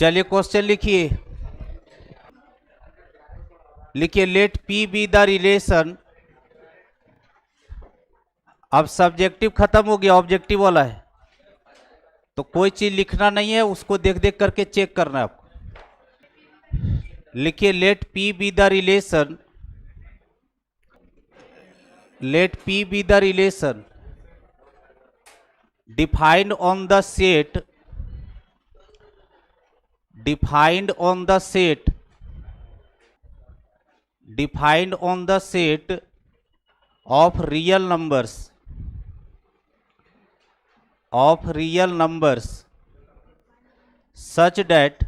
चलिए क्वेश्चन लिखिए। लिखिए let P be the relation. अब सब्जेक्टिव खत्म हो गया, ऑब्जेक्टिव वाला है, तो कोई चीज लिखना नहीं है, उसको देख देख करके चेक करना है आपको। लिखिए let P be the relation, let P be the relation defined on the set, defined on the set, defined on the set of real numbers, of real numbers such that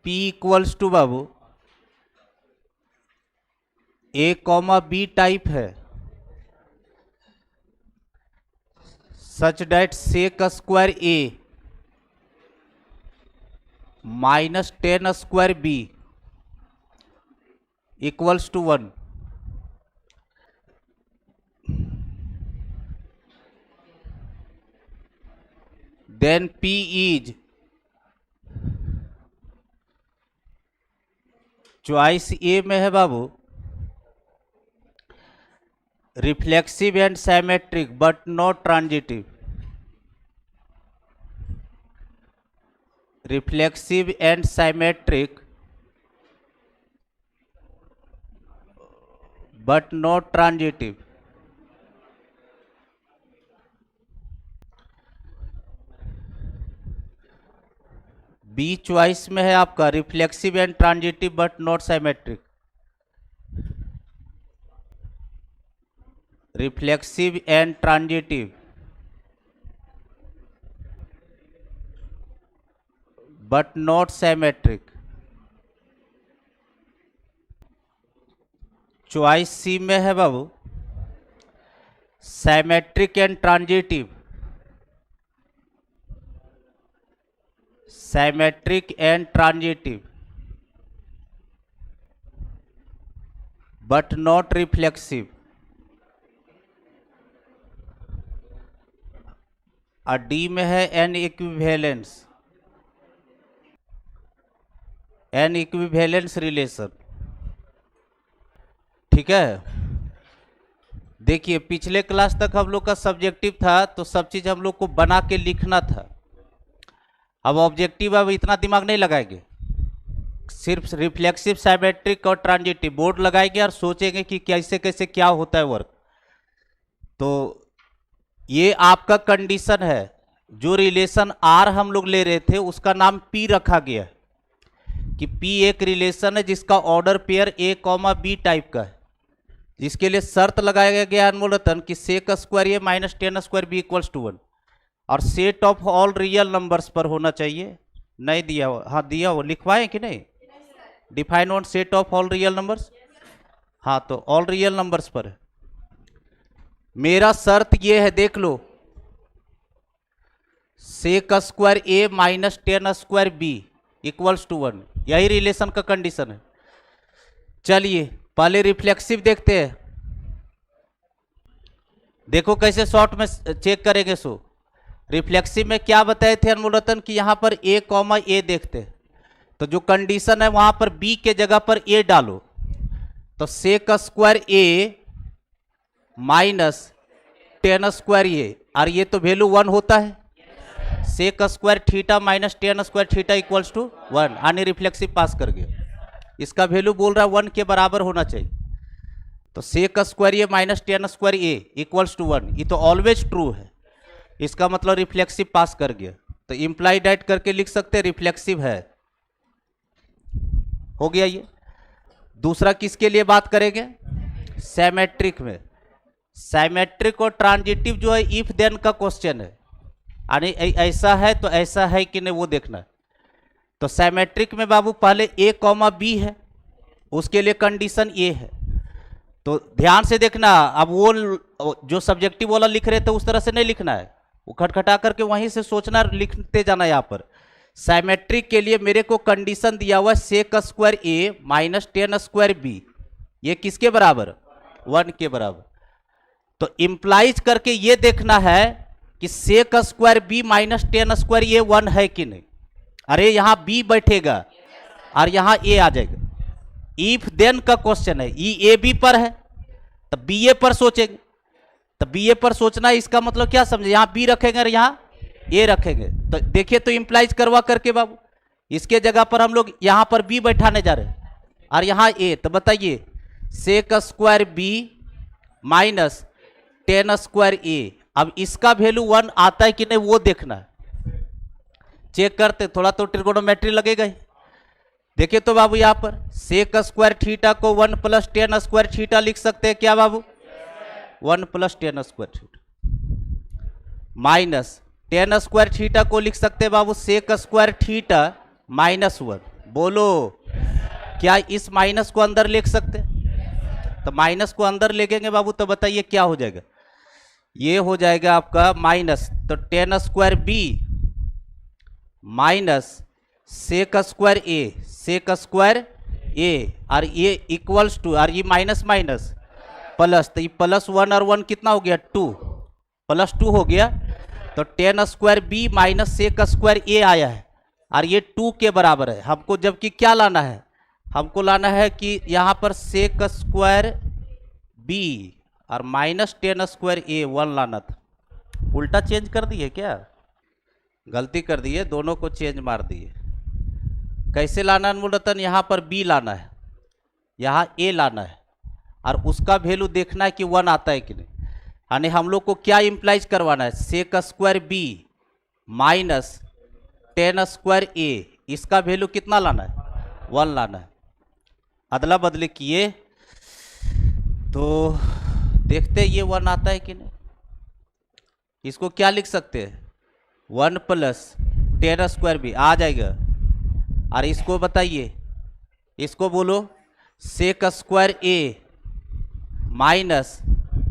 p equals to बाबू a comma b type है, such that sec square a minus 10 square b equals to 1। Then p is, choice A में है बाबू, reflexive and symmetric but not transitive, reflexive and symmetric but not transitive. B choice में है आपका, reflexive and transitive but not symmetric, reflexive and transitive but not symmetric. Choice C में है बाबू, symmetric and transitive, symmetric and transitive but not reflexive. और D में है N equivalence, N equivalence relation. ठीक है, देखिए पिछले क्लास तक हम लोग का सब्जेक्टिव था, तो सब चीज हम लोग को बना के लिखना था। अब ऑब्जेक्टिव, अब इतना दिमाग नहीं लगाएंगे, सिर्फ रिफ्लेक्सिव, सिमेट्रिक और ट्रांजिटिव बोर्ड लगाएंगे और सोचेंगे कि कैसे कैसे क्या होता है वर्क। तो ये आपका कंडीशन है, जो रिलेशन आर हम लोग ले रहे थे उसका नाम पी रखा गया है, कि पी एक रिलेशन है जिसका order pair A comma B type का है, जिसके लिए शर्त लगाया गया अनुमोदन कि sec square A minus 10 square B equals to 1, और set of all real numbers पर होना चाहिए। नहीं दिया हो? हाँ दिया हो, लिखवाए कि नहीं? Define on set of all real numbers, हाँ तो ऑल रियल नंबर्स पर है। मेरा शर्त ये है, देख लो, sec square A minus 10 square B equals to 1, यही रिलेशन का कंडीशन है। चलिए पहले रिफ्लेक्सिव देखते हैं, देखो कैसे शॉर्ट में चेक करेंगे। सो रिफ्लेक्सिव में क्या बताए थे अनुमोदन कि यहां पर ए कॉमा ए देखते हैं, तो जो कंडीशन है वहां पर बी के जगह पर ए डालो, तो sec square A minus 10 square A, और ये तो वैल्यू 1 होता है, sec square theta minus 10 square theta equals to 1, यानी रिफ्लेक्सिव पास कर गया। इसका वैल्यू बोल रहा है 1 के बराबर होना चाहिए, तो sec square A minus 10 square A equals to 1, ये तो ऑलवेज ट्रू है, इसका मतलब रिफ्लेक्सिव पास कर गया। तो इंप्लाई डेट करके लिख सकते हैं रिफ्लेक्सिव है, हो गया ये। दूसरा किसके लिए बात करेंगे? सिमेट्रिक में। सिमेट्रिक और ट्रांजिटिव जो है इफ देन का क्वेश्चन है, यानी ऐसा है तो ऐसा है कि नहीं वो देखना है। तो सिमेट्रिक में बाबू पहले ए कॉमा बी है, उसके लिए कंडीशन ए है, तो ध्यान से देखना। अब वो जो सब्जेक्टिव वाला लिख रहे थे उस तरह से नहीं लिखना है, वो खटखटा करके वहीं से सोचना, लिखते जाना। यहाँ पर सिमेट्रिक के लिए मेरे को कंडीशन दिया हुआ है sec square A minus 10 square B, ये किसके बराबर? 1 के बराबर। तो इंप्लाइज करके ये देखना है कि sec square B minus ten square ये 1 है कि नहीं। अरे यहां बी बैठेगा और यहां ए आ जाएगा। इफ देन का क्वेश्चन है, ई ए बी पर है तो बी ए पर सोचेंगे, तो बी ए पर सोचना है, इसका मतलब क्या समझे, यहां बी रखेंगे और यहां ए रखेंगे। तो देखिए तो इंप्लाइज करवा करके बाबू, इसके जगह पर हम लोग यहां पर बी बैठाने जा रहे हैं और यहां ए। तो बताइए sec square B minus ten square A, अब इसका वैल्यू 1 आता है कि नहीं वो देखना है, चेक करते, थोड़ा तो ट्रिगोनोमेट्री लगेगा ही। देखिए तो बाबू यहां पर सेक स्क्वायर थीटा को 1 प्लस टेन स्क्वायर थीटा लिख सकते हैं क्या बाबू, 1 plus ten square theta minus ten square theta को लिख सकते हैं बाबू सेक स्क्वायर थीटा माइनस 1। बोलो क्या इस माइनस को अंदर लिख सकते हैं, तो माइनस को अंदर लेंगे बाबू तो बताइए क्या हो जाएगा, ये हो जाएगा आपका माइनस, तो ten square B minus sec square A, sec square A और ये इक्वल्स टू, और ये माइनस माइनस प्लस, तो ये प्लस 1 और 1 कितना हो गया 2, प्लस 2 हो गया। तो ten square B minus sec square A आया है और ये 2 के बराबर है। हमको जबकि क्या लाना है, हमको लाना है कि यहाँ पर सेक स्क्वायर बी और माइनस टेन स्क्वायर ए 1 लाना था। उल्टा चेंज कर दिए क्या, गलती कर दिए, दोनों को चेंज मार दिए। कैसे लाना है मूलतन, यहाँ पर बी लाना है, यहाँ ए लाना है और उसका वैल्यू देखना है कि 1 आता है कि नहीं। यानी हम लोग को क्या इंप्लाइज करवाना है, sec square B minus ten square A, इसका वैल्यू कितना लाना है 1 लाना है। अदला बदली किए तो देखते ये 1 आता है कि नहीं। इसको क्या लिख सकते हैं 1 प्लस टेन स्क्वायर बी आ जाएगा, और इसको बताइए, इसको बोलो सेक स्क्वायर ए माइनस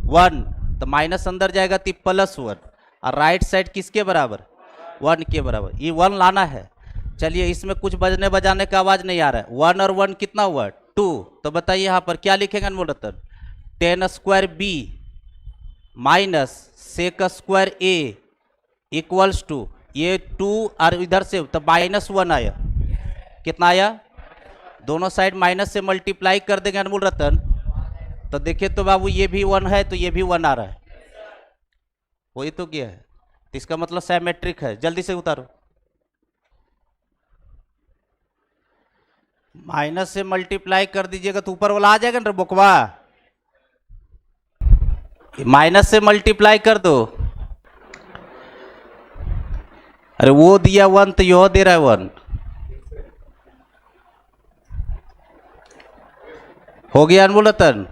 1, तो माइनस अंदर जाएगा तो प्लस 1 और राइट साइड किसके बराबर 1 के बराबर, ये 1 लाना है। चलिए इसमें कुछ बजने बजाने का आवाज नहीं आ रहा है, 1 और 1 कितना हुआ 2, तो बताइए यहाँ पर क्या लिखेंगे मूलतन ten square B minus sec square A equals to, ये 2 और इधर से तो माइनस 1 आया, कितना आया, दोनों साइड माइनस से मल्टीप्लाई कर देंगे अनमोल रतन, तो देखिए तो बाबू ये भी 1 है तो ये भी 1 आ रहा है, वही तो क्या है, तो इसका मतलब सिमेट्रिक है। जल्दी से उतारो, माइनस से मल्टीप्लाई कर दीजिएगा तो ऊपर वाला आ जाएगा ना बुकवा, माइनस से मल्टीप्लाई कर दो। अरे वो दिया 1 तो यह दे रहा है 1, हो गया अनमोलतन।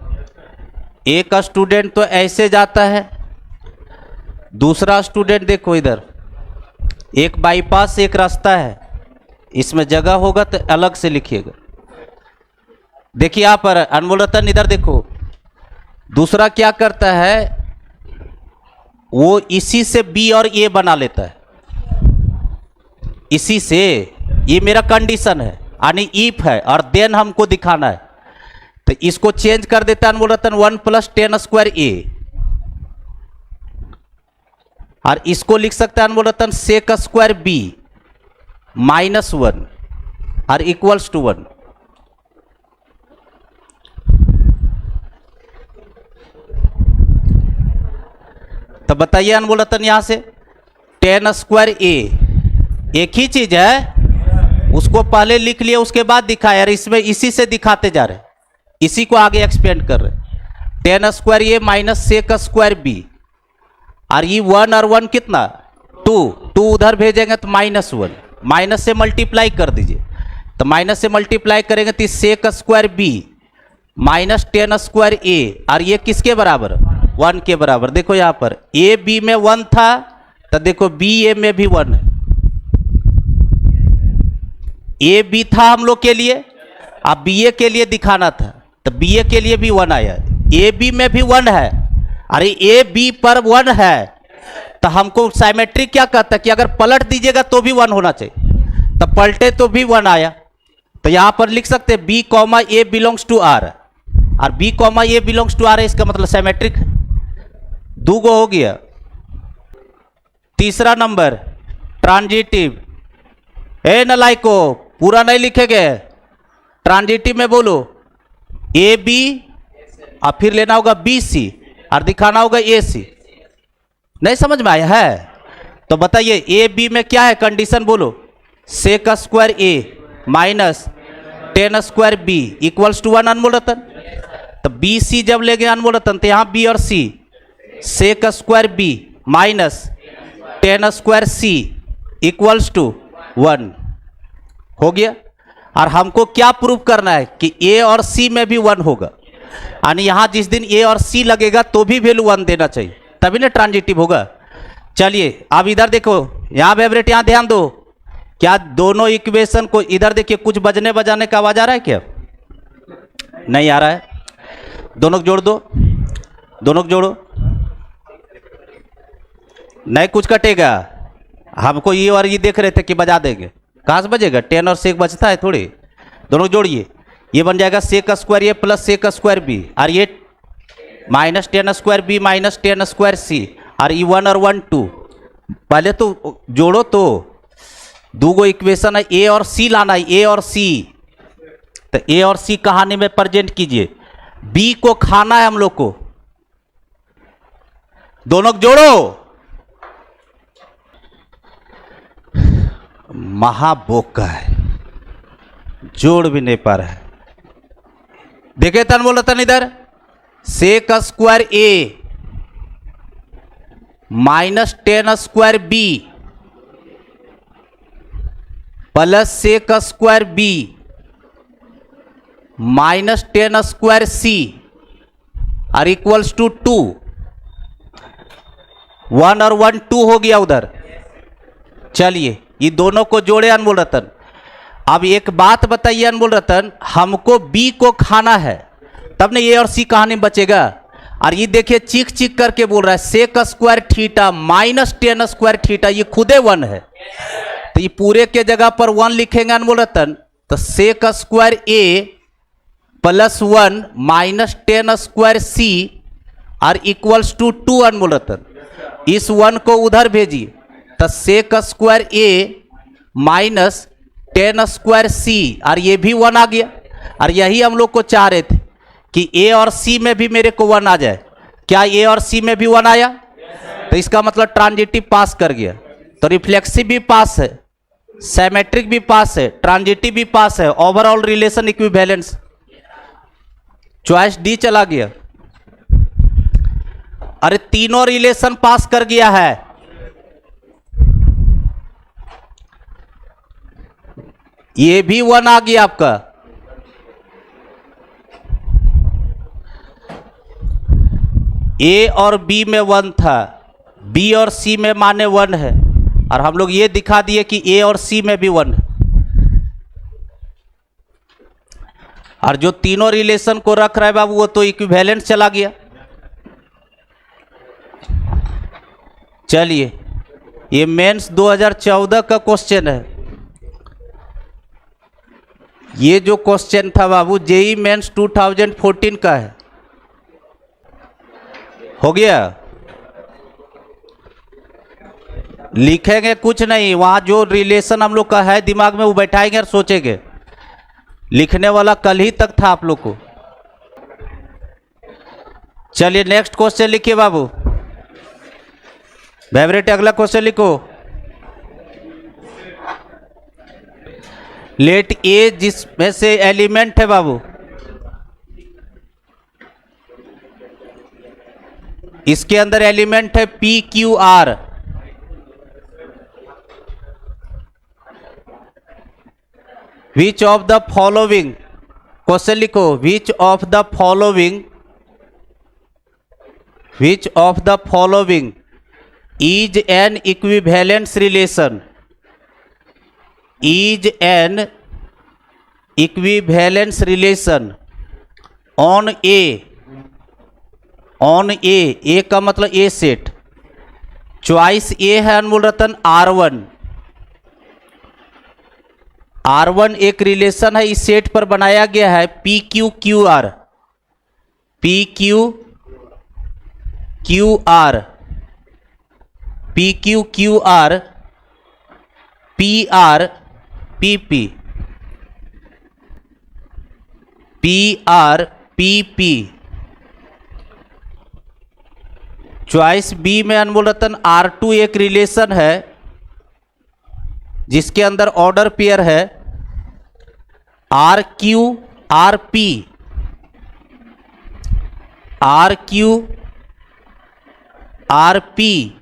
एक स्टूडेंट तो ऐसे जाता है, दूसरा स्टूडेंट देखो इधर, एक बाईपास एक रास्ता है, इसमें जगह होगा तो अलग से लिखिएगा। देखिए यहाँ पर अनमोलतन इधर देखो, दूसरा क्या करता है, वो इसी से बी और ए बना लेता है, इसी से, ये मेरा कंडीशन है यानी इफ है और देन हमको दिखाना है, तो इसको चेंज कर देता है अनमोलतन 1 प्लस टेन स्क्वायर ए, और इसको लिख सकता है अनमोलतन सेक स्क्वायर बी माइनस 1 और इक्वल्स टू 1। तो बताइए अनमोलतन यहां से टेन स्क्वायर ए एक ही चीज है, उसको पहले लिख लिया उसके बाद दिखाया, और इसमें इसी से दिखाते जा रहे, इसी को आगे एक्सपेंड कर रहे। Ten square A minus sec square B, और ये 1 और 1 कितना 2 उधर भेजेंगे तो माइनस 1, माइनस से मल्टीप्लाई कर दीजिए, तो माइनस से मल्टीप्लाई करेंगे तो sec square B minus ten square A, और ये किसके बराबर 1 के बराबर। देखो यहाँ पर ए बी में 1 था, तो देखो बी ए में भी 1 है, ए बी था हम लोग के लिए, अब बी ए के लिए दिखाना था, तो बी ए के लिए भी 1 आया, ए बी में भी 1 है, अरे ए बी पर 1 है, तो हमको सिमेट्रिक क्या कहता है कि अगर पलट दीजिएगा तो भी 1 होना चाहिए, तो पलटे तो भी 1 आया, तो यहां पर लिख सकते हैं B comma A belongs to R, और B comma A belongs to R है, इसका मतलब सिमेट्रिक है। 2 गो हो गया। तीसरा नंबर ट्रांजिटिव। ए नलाइको, पूरा नहीं लिखेंगे, ट्रांजिटिव में बोलो ए बी और फिर लेना होगा बी सी और दिखाना होगा ए सी। नहीं समझ में आया है तो बताइए ए बी में क्या है कंडीशन, बोलो sec square A minus ten square B equals to 1 Anmol Ratan. तो बी सी जब ले गए अनमोल रतन तो यहाँ बी और C sec square B minus ten square C equals to 1 हो गया। और हमको क्या प्रूव करना है कि ए और सी में भी 1 होगा, यानी यहां जिस दिन ए और सी लगेगा तो भी वैल्यू 1 देना चाहिए, तभी ना ट्रांजिटिव होगा। चलिए अब इधर देखो, यहां फेवरेट, यहां ध्यान दो, क्या दोनों इक्वेशन को इधर देखिए, कुछ बजने बजाने का आवाज आ रहा है क्या? नहीं आ रहा है। दोनों को जोड़ दो, दोनों को जोड़ो, नहीं कुछ कटेगा। हमको ये और ये देख रहे थे कि बजा देंगे, कहाँ से बजेगा, 10 और सेक बचता है थोड़ी। दोनों जोड़िए, ये बन जाएगा sec square A plus sec square B, और ये minus 10 square B minus 10 square C, और ये 1 और 1 2। पहले तो जोड़ो, तो दो गो इक्वेशन है, ए और सी लाना है, ए और सी। तो ए और सी कहानी में प्रेजेंट कीजिए, बी को खाना है हम लोग को। दोनों को जोड़ो, महाबोका है, जोड़ भी नहीं पा रहा है। देखे तन बोला तन इधर, sec square A minus 10 square B plus sec square B minus 10 square C और इक्वल्स टू 2। 1 और 1 2 हो गया उधर। चलिए ये दोनों को जोड़े अनमोल रतन। अब एक बात बताइए अनमोल रतन, हमको बी को खाना है, तब ने ए और सी कहानी बचेगा। और ये देखिए चीख चीख करके बोल रहा है sec square theta minus 10 square theta, ये खुदे 1 है। तो ये पूरे के जगह पर 1 लिखेंगे अनमोल रतन, तो sec square A plus 1 minus 10 square C और इक्वल्स टू 2 अनमोल रतन। इस 1 को उधर भेजिए, तो sec square A minus 10 square C, और ये भी 1 आ गया। और यही हम लोग को चाह रहे थे कि ए और सी में भी मेरे को 1 आ जाए। क्या ए और सी में भी 1 आया? तो इसका मतलब ट्रांजिटिव पास कर गया। तो रिफ्लेक्सिव भी पास है, सिमेट्रिक भी पास है, ट्रांजिटिव भी पास है, overall relation equivalence. Choice D चला गया। अरे तीनों रिलेशन पास कर गया है। ये भी 1 आ गया आपका। ए और बी में 1 था, बी और सी में माने 1 है, और हम लोग ये दिखा दिए कि ए और सी में भी 1 है। और जो तीनों रिलेशन को रख रहा है बाबू, वो तो इक्विवेलेंट चला गया। चलिए ये मेंस 2014 का क्वेश्चन है। ये जो क्वेश्चन था बाबू जेई मेंस 2014 का है। हो गया, लिखेंगे कुछ नहीं, वहां जो रिलेशन हम लोग का है दिमाग में वो बैठाएंगे और सोचेंगे। लिखने वाला कल ही तक था आप लोग को। चलिए नेक्स्ट क्वेश्चन लिखिए बाबू। फेवरेट अगला क्वेश्चन लिखो। लेट ए जिसमें से एलिमेंट है बाबू, इसके अंदर एलिमेंट है P Q R. Which of the following, question लिखो, which of the following, which of the following is an equivalence relation, is an equivalence relation on A, on A का मतलब A सेट। चॉइस A है अनमोल रतन R1। R1 एक relation है, इस set पर बनाया गया है P Q Q R, P Q Q R, P Q Q R, P R P P, P R P P. Choice B में अनमोल रतन R2 एक रिलेशन है जिसके अंदर ऑर्डर पेयर है R Q R P, R Q R P,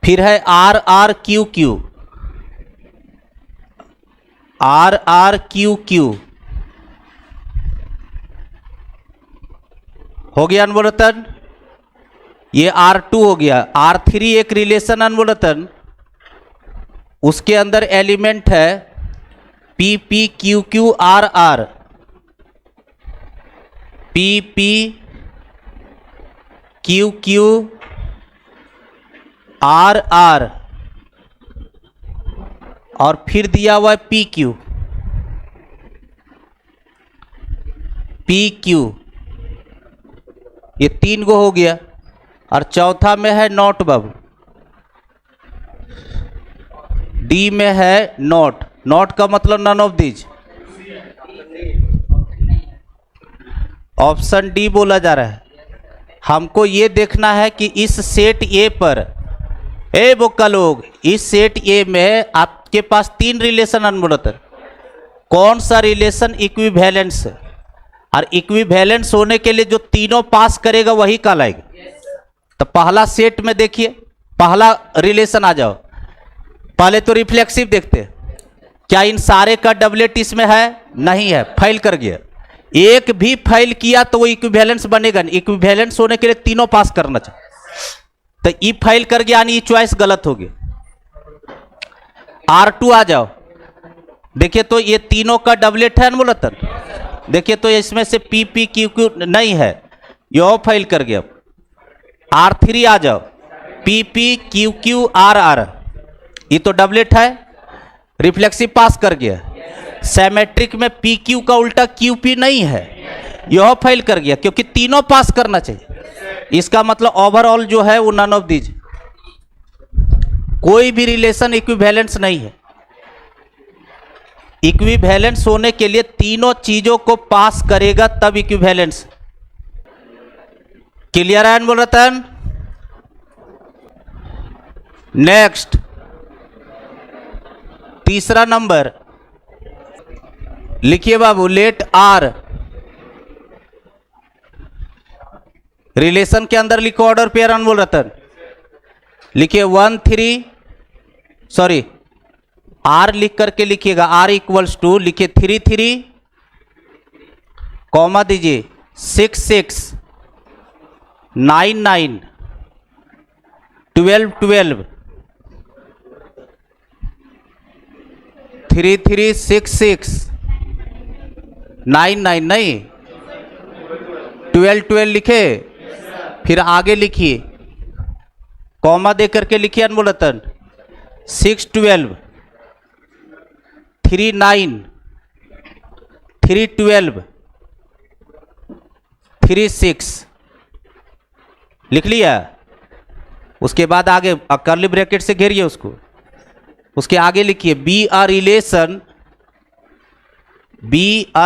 फिर है R R Q Q, R R Q Q. हो गया अनमोल रतन, ये R2 हो गया। R3 एक रिलेशन अनमोल रतन, उसके अंदर एलिमेंट है P P Q Q R R, P P Q Q R R, और फिर दिया हुआ है पी क्यू, पी क्यू। ये 3 गो हो गया। और चौथा में है नॉट बाबू, डी में है नॉट। नॉट का मतलब none of these, option D बोला जा रहा है। हमको ये देखना है कि इस सेट ए पर, ए बोका लोग, इस सेट ए में आपके पास 3 रिलेशन अनमोलत है, कौन सा रिलेशन इक्विवेलेंस है। और इक्विवेलेंस होने के लिए जो तीनों पास करेगा वही कहलाएगा। तो पहला सेट में देखिए, पहला रिलेशन आ जाओ। पहले तो रिफ्लेक्सिव देखते हैं, क्या इन सारे का डबलेट इसमें है? नहीं है, फेल कर गया। एक भी फेल किया तो वो इक्विवेलेंस बनेगा नहीं। इक्विवेलेंस होने के लिए तीनों पास करना चाहिए। तो ई फेल कर गया, यानी ये चॉइस गलत हो गया। R2 आ जाओ, देखिए तो ये तीनों का डबलेट है अनमोलतन। देखिए तो इसमें से पी पी क्यू क्यू नहीं है, यो फेल कर गया। R3 आ जाओ, P P Q Q R R, ये तो डबलेट है, रिफ्लेक्सिव पास कर गया। सिमेट्रिक में पी क्यू का उल्टा क्यू पी नहीं है, यह फेल कर गया, क्योंकि तीनों पास करना चाहिए। इसका मतलब ओवरऑल जो है वो नन ऑफ दीज, कोई भी रिलेशन इक्विवेलेंस नहीं है। इक्विवेलेंस होने के लिए तीनों चीजों को पास करेगा तब इक्विवेलेंस। क्लियर है बोल रतन? नेक्स्ट, तीसरा नंबर लिखिए बाबू, लेट आर। रिलेशन के अंदर लिखो ऑर्डर पेयर अनमोल रतन, लिखिए 1 3, सॉरी आर लिख करके लिखिएगा, आर इक्वल्स टू लिखिए 3 3, कॉमा दीजिए 6 6 9 9 12 12, 3 3 6 6 9 9 नहीं 12 12 लिखे, फिर आगे लिखिए कॉमा दे करके लिखिए अनमोल रतन, 6 12 3 9 3 12 3 6 लिख लिया। उसके बाद आगे कर्ली ब्रैकेट से घेरिए उसको, उसके आगे लिखिए B R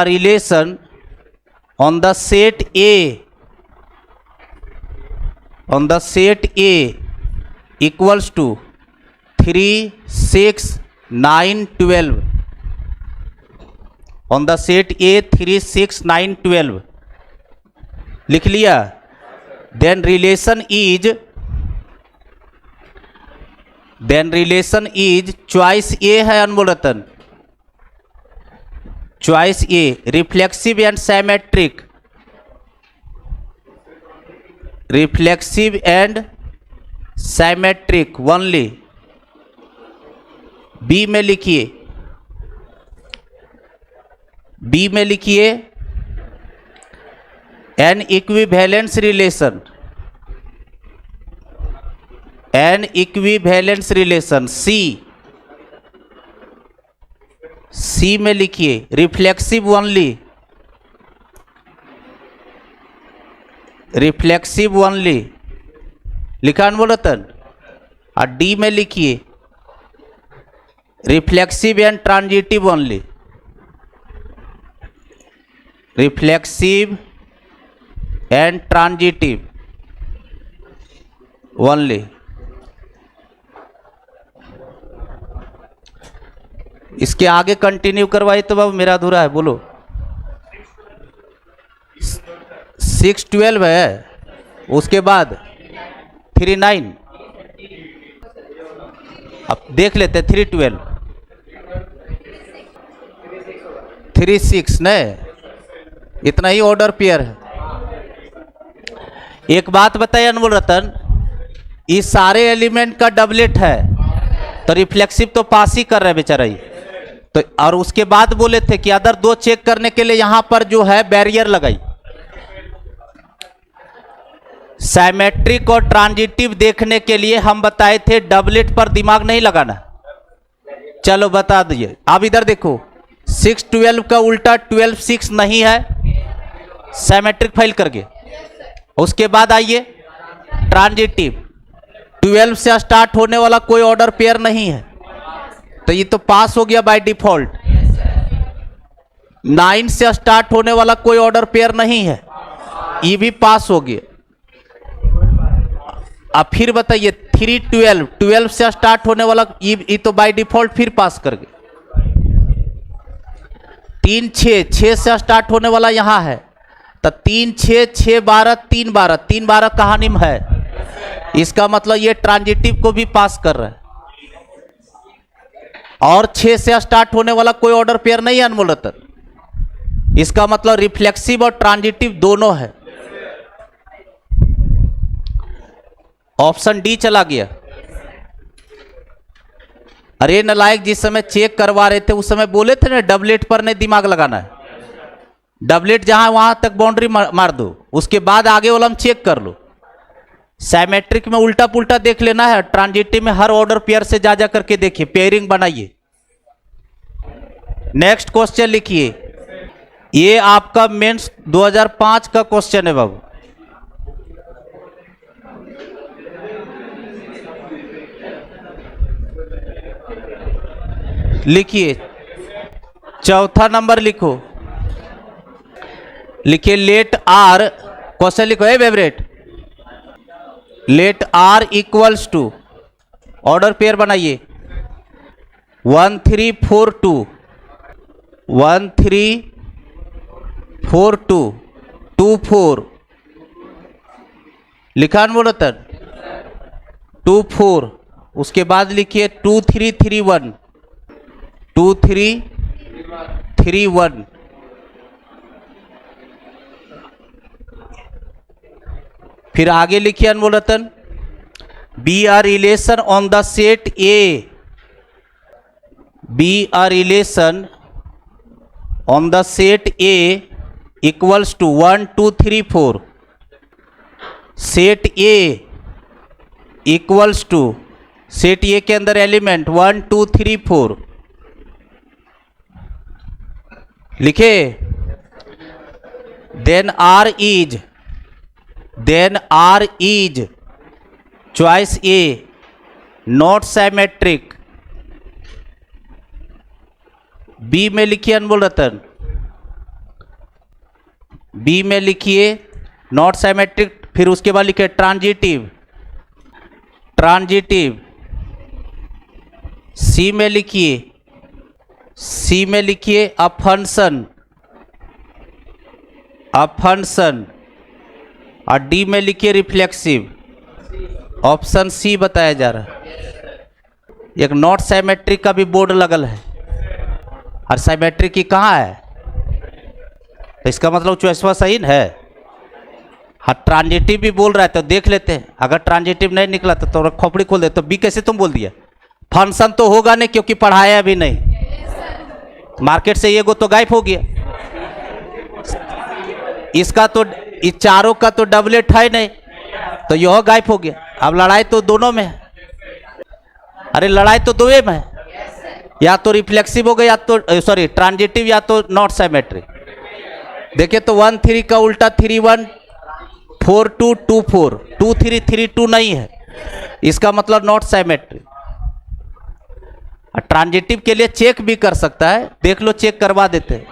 relation on the set A equals to 3 6 9 12, on the set A 3 6 9 12 लिख लिया। Then relation is choice A है अनमोल रतन, choice A reflexive and symmetric, reflexive and symmetric only. B में लिखिए एन इक्विवेलेंस रिलेशन, सी में लिखिए reflexive only, लिखा अनमोल रतन। और डी में लिखिए reflexive and transitive only, reflexive and transitive only. इसके आगे कंटिन्यू करवाइए तो बाबू मेरा अधूरा है, बोलो। 612 है, उसके बाद 39, अब देख लेते 312 36 ने, इतना ही ऑर्डर पेयर है। एक बात बताइए अनमोल रतन, इस सारे एलिमेंट का डबलेट है तो रिफ्लेक्सिव तो पास ही कर रहे बेचारा ही तो। और उसके बाद बोले थे कि अदर दो चेक करने के लिए यहां पर जो है बैरियर लगाई। साइमेट्रिक और ट्रांजिटिव देखने के लिए हम बताए थे डबलेट पर दिमाग नहीं लगाना। चलो बता दिए। अब इधर देखो 612 का उल्टा 12 6 नहीं है, साइमेट्रिक फाइल करके। उसके बाद आइए ट्रांजिटिव, 12 से स्टार्ट होने वाला कोई ऑर्डर पेयर नहीं है तो ये तो पास हो गया बाय डिफॉल्ट। 9 से स्टार्ट होने वाला कोई ऑर्डर पेयर नहीं है, ये भी पास हो गया। अब फिर बताइए 312, 12 से स्टार्ट होने वाला ये तो बाय डिफॉल्ट फिर पास कर गए। 3 6, 6 से स्टार्ट होने वाला यहां है तो 3 6 6 12 3 12, 3 12 कहानी में है, इसका मतलब ये ट्रांजिटिव को भी पास कर रहा है। और 6 से स्टार्ट होने वाला कोई ऑर्डर पेयर नहीं है अनमोल रतन, इसका मतलब रिफ्लेक्सिव और ट्रांजिटिव दोनों है। ऑप्शन डी चला गया। अरे नलायक, जिस समय चेक करवा रहे थे उस समय बोले थे ना डबलेट पर नहीं दिमाग लगाना है। डबलेट जहां वहां तक बाउंड्री मार दो, उसके बाद आगे वाला हम चेक कर लो। साइमेट्रिक में उल्टा पुल्टा देख लेना है, ट्रांजिटिव में हर ऑर्डर पेयर से जा जा करके देखिए, पेयरिंग बनाइए। नेक्स्ट क्वेश्चन लिखिए, ये आपका मेंस 2005 का क्वेश्चन है बाबू। लिखिए चौथा नंबर लिखो, लिखिए लेट आर, क्वेश्चन लिखो है favourite, let R equals to, order pair बनाइए 1 3 4 2, 1 3 4 2 2 4, लिखा अनमोल रतन 2 4। उसके बाद लिखिए 2 3 3 1, 2 3 3 1। फिर आगे लिखिए अनमोल रतन, B R relation on the set A, B R relation on the set A equals to 1 2 3 4, set A equals to, set A के अंदर एलिमेंट 1 2 3 4 लिखे। Then R is, then R is choice A not symmetric. B में लिखिए अनमोल रतन, B में लिखिए not symmetric. फिर उसके बाद लिखिए ट्रांजिटिव, ट्रांजिटिव। सी में लिखिए, सी में लिखिए अ फंक्शन, अ फंक्शन। और डी में लिखिए रिफ्लेक्सिव। ऑप्शन सी बताया जा रहा है। एक नॉट साइमेट्रिक का भी बोर्ड लगल है और साइमेट्रिक की कहाँ है, तो इसका मतलब चॉइसवा सही है। हाँ ट्रांजिटिव भी बोल रहा है तो देख लेते हैं, अगर ट्रांजिटिव नहीं निकला तो खोपड़ी खोल दे। तो बी कैसे तुम बोल दिया, फंक्शन तो होगा नहीं क्योंकि पढ़ाया भी नहीं, मार्केट से ये गो तो गायब हो गया। इसका तो इस चारों का तो डबलेट है नहीं तो यह गायब हो गया। अब लड़ाई तो दोनों में है, अरे लड़ाई तो दोनों में है, या तो रिफ्लेक्सिव हो गया या तो सॉरी ट्रांजिटिव या तो नॉट साइमेट्रिक। देखिए तो 1 3 का उल्टा 3 1 4224, 2332 नहीं है, इसका मतलब नॉट सिमेट्रिक। ट्रांजिटिव के लिए चेक भी कर सकता है, देख लो, चेक करवा देते हैं।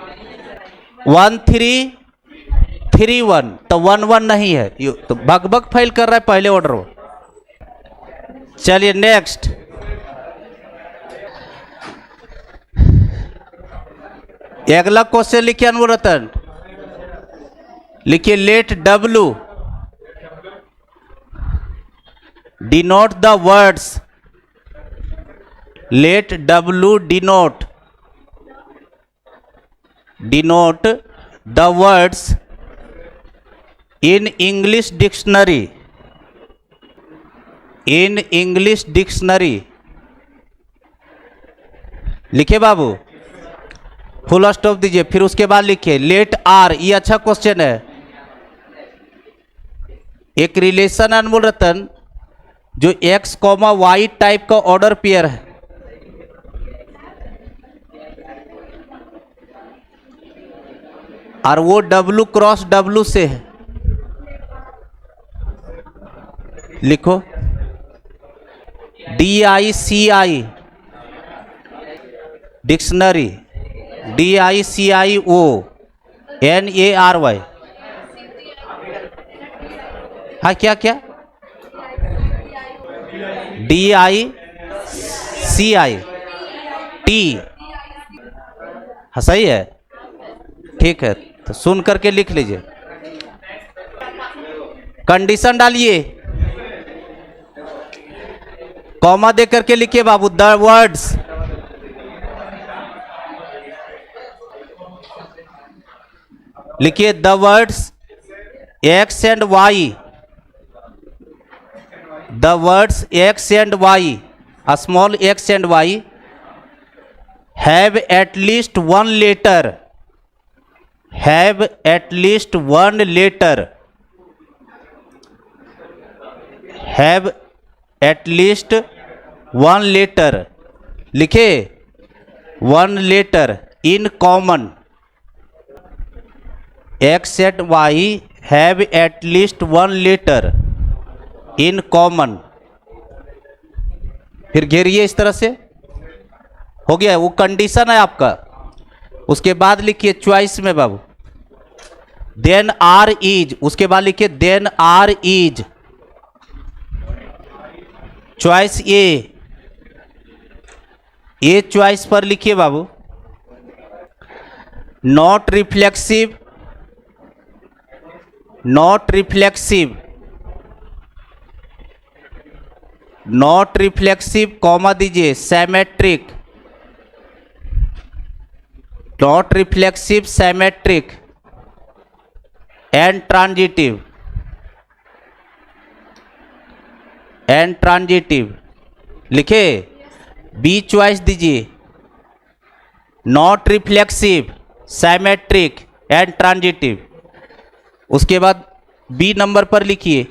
1331 तो 11 नहीं है, तो बग फाइल कर रहा है पहले ऑर्डर में। चलिए नेक्स्ट, अगला क्वेश्चन लिखिए अनुरतन, लिखिए let W denote the words, let W denote the words in English dictionary, in English dictionary. लिखिए बाबू, फुल स्टॉप दीजिए, फिर उसके बाद लिखिए लेट R। ये अच्छा क्वेश्चन है। एक रिलेशन अनमोल रतन जो X, Y टाइप का ऑर्डर पेयर है, और वो W क्रॉस W से है। लिखो DICI डिक्शनरी, DICIONARY। हाँ क्या क्या, DICIT। हाँ सही है, ठीक है, तो सुन करके लिख लीजिए। कंडीशन डालिए, कॉमा दे करके लिखिए बाबू, द वर्ड्स लिखिए, the words X and Y, the words X and Y, small x and Y have at least one letter, have at least one letter, have at least one letter. लिखे one letter in common, X and Y have at least one letter in common. फिर घेरिए इस तरह से, हो गया, वो condition है आपका। उसके बाद लिखिए चॉइस में बाबू, देन R इज, उसके बाद लिखिए then R is. Choice A choice पर लिखिए बाबू, not reflexive, not reflexive, not reflexive, comma दीजिए, symmetric, not reflexive, symmetric and transitive, and transitive. लिखे बी चॉइस दीजिए, not reflexive, symmetric and transitive. उसके बाद बी नंबर पर लिखिए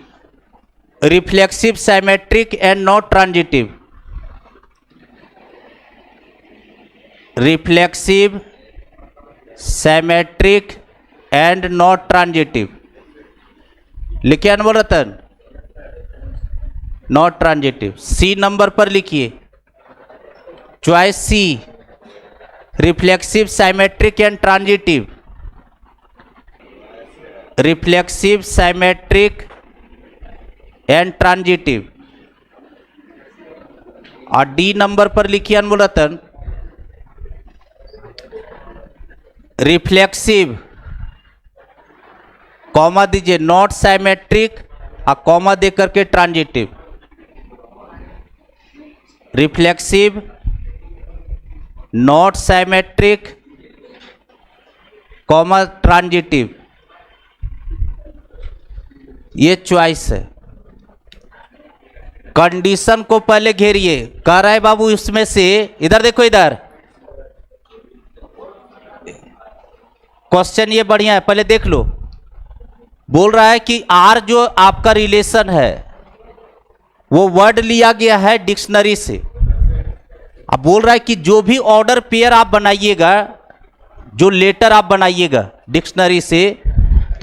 reflexive, symmetric and not transitive, reflexive, symmetric and not transitive. लिखिए अनमोल रतन, not transitive. C number पर लिखिए choice C, reflexive, symmetric and transitive, reflexive, symmetric and transitive. और D number पर लिखिए अनमोल रतन, रिफ्लेक्सिव, कॉमा दीजिए, नॉट सिमेट्रिक और कॉमा दे करके transitive, reflexive, not symmetric, comma transitive. ये चॉइस है। कंडीशन को पहले घेरिए, कह रहा है बाबू इसमें से, इधर देखो, इधर क्वेश्चन ये बढ़िया है, पहले देख लो। बोल रहा है कि आर जो आपका रिलेशन है वो वर्ड लिया गया है डिक्शनरी से। अब बोल रहा है कि जो भी ऑर्डर पेयर आप बनाइएगा, जो लेटर आप बनाइएगा डिक्शनरी से,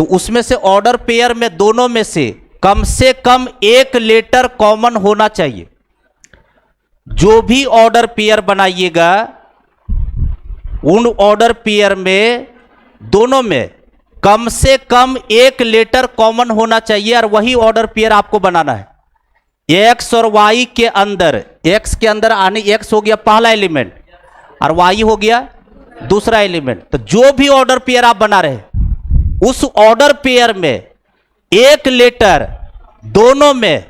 तो उसमें से ऑर्डर पेयर में दोनों में से कम एक लेटर कॉमन होना चाहिए। जो भी ऑर्डर पेयर बनाइएगा उन ऑर्डर पेयर में दोनों में कम से कम एक लेटर कॉमन होना चाहिए और वही ऑर्डर पेयर आपको बनाना है। एक्स और वाई के अंदर, एक्स के अंदर आने, एक्स हो गया पहला एलिमेंट और वाई हो गया दूसरा एलिमेंट। तो जो भी ऑर्डर पेयर आप बना रहे उस ऑर्डर पेयर में एक लेटर दोनों में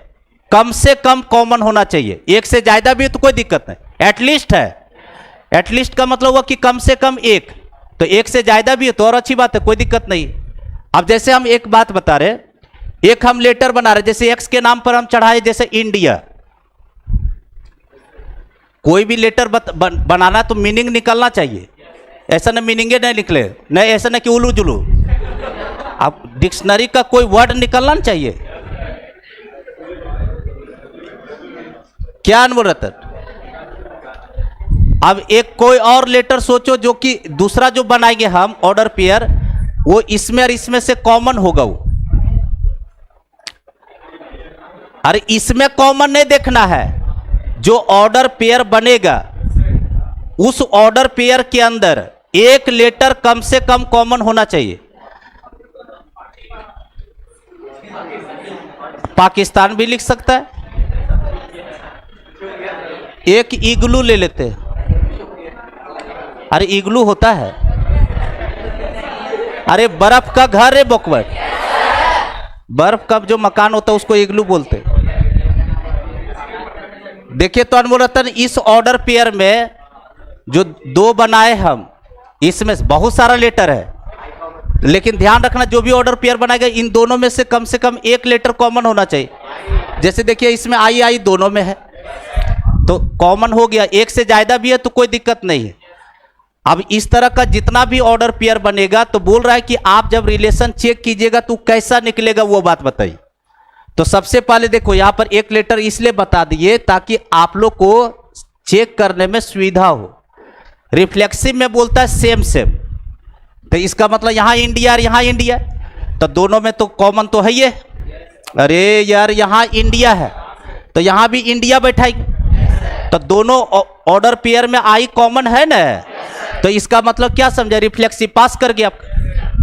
कम से कम कॉमन होना चाहिए। एक से ज्यादा भी है तो कोई दिक्कत नहीं, एटलीस्ट है। एटलीस्ट का मतलब हुआ कि कम से कम एक, तो एक से ज्यादा भी है तो और अच्छी बात है, कोई दिक्कत नहीं। अब जैसे हम एक बात बता रहे, एक हम लेटर बना रहे, जैसे एक्स के नाम पर हम चढ़ाए जैसे इंडिया। कोई भी लेटर बनाना तो मीनिंग निकलना चाहिए, ऐसा ना मीनिंगे नहीं निकले, नहीं ऐसा ना कि उलू जुलू। अब डिक्शनरी का कोई वर्ड निकलना चाहिए। क्या अनमोल रतन? अब एक कोई और लेटर सोचो जो कि दूसरा जो बनाएंगे हम ऑर्डर पेयर, वो इसमें और इसमें से कॉमन होगा वो। अरे इसमें कॉमन नहीं देखना है, जो ऑर्डर पेयर बनेगा उस ऑर्डर पेयर के अंदर एक लेटर कम से कम कॉमन होना चाहिए। पाकिस्तान भी लिख सकता है। एक इग्लू ले लेते हैं। अरे इग्लू होता है, अरे बर्फ का घर है बकवट, बर्फ का जो मकान होता है उसको इग्लू बोलते हैं। देखिए तो अनमोल रतन, इस ऑर्डर पेयर में जो दो बनाए हम, इसमें बहुत सारा लेटर है, लेकिन ध्यान रखना जो भी ऑर्डर पेयर बनाएगा इन दोनों में से कम एक लेटर कॉमन होना चाहिए। जैसे देखिए इसमें आई दोनों में है तो कॉमन हो गया, एक से ज्यादा भी है तो कोई दिक्कत नहीं है। अब इस तरह का जितना भी ऑर्डर पेयर बनेगा तो बोल रहा है कि आप जब रिलेशन चेक कीजिएगा तो कैसा निकलेगा वो बात बताइए। तो सबसे पहले देखो यहां पर एक लेटर इसलिए बता दिए ताकि आप लोग को चेक करने में सुविधा हो। रिफ्लेक्सिव में बोलता है सेम सेम, तो इसका मतलब यहां इंडिया और यहां इंडिया, तो दोनों में तो कॉमन तो है ये। अरे यार यहां इंडिया है तो यहां भी इंडिया बैठाएंगे, तो दोनों ऑर्डर पेयर में आई कॉमन है ना, तो इसका मतलब क्या समझे, रिफ्लेक्सिव पास कर गया।